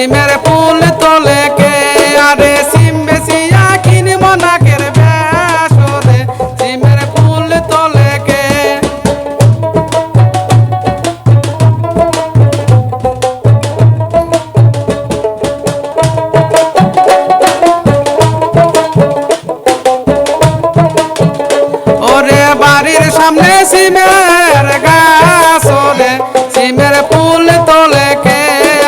সিমের ফুল তোলে কে আরে সিম বেশিয়া কিনব নাকের বেসরে সিমের ফুল তোলে কে ওরে বাড়ির সামনে সিমের গাছ ওরে সিমের ফুল তোলে কে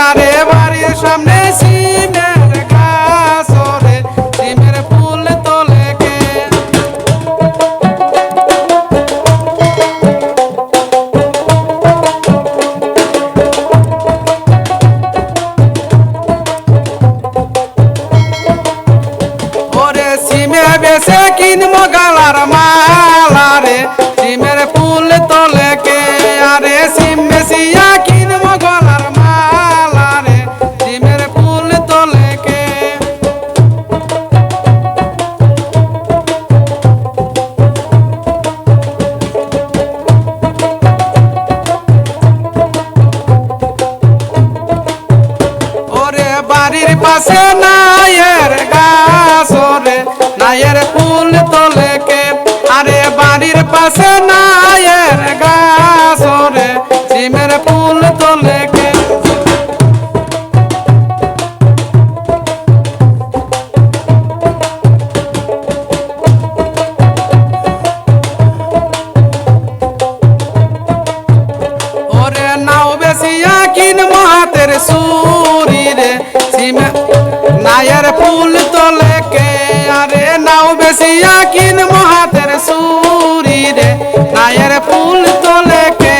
আরে বাড়ির সামনে সিমের গাছ ওরে সিমের ফুল তোলে কে ওরে সিমে বেশে কিনবো গালার মালা রে সিমের ফুল তোলে কে আরে সিম বেশিয়া কিনবো গলার মালা রে সিমের ফুল তোলে কে ওরে বাড়ির পাশে নায়ের গাছ ওরে নায়ের ফুল তোলে কে আরে বাড়ির পাশে নায়ের গাছ ওরে সিমের ফুল তোলে কে ওরে নাও বেশিয়া কিনবো হাতের সুরি রে সিমে নায়ের ফুল তোলে কে আরে নাও বেশিয়া কিনবো হাতের সুরি রে নায়ের ফুল তোলে কে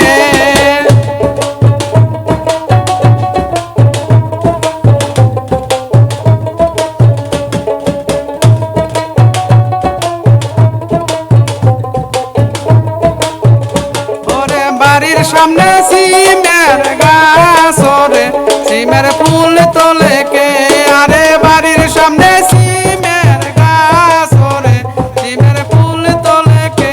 ওরে বাড়ির সামনে সিমের গাছ ওরে সিমের ফুল তোলে কে আরে বাড়ির সামনে সিমের গাছ ওরে সিমের ফুল তোলে কে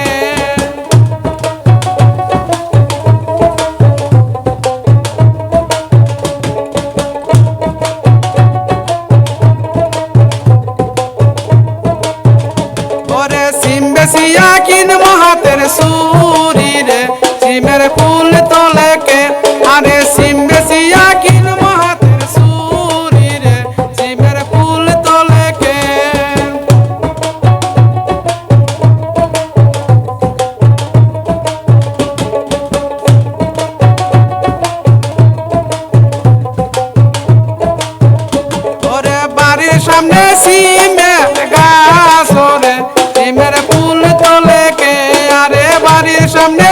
ওরে সিম বেশিয়া কিনবো হাতের সুরি রে সিমের ফুল তোলে কে আরে সিম বেশিয়া কিনবো হাতের সুরি রে সিমের ফুল তোলে কে ওরে বাড়ির সামনে সিমের গাছ ওরে সিমের ফুল তোলে কে আরে বাড়ির সামনে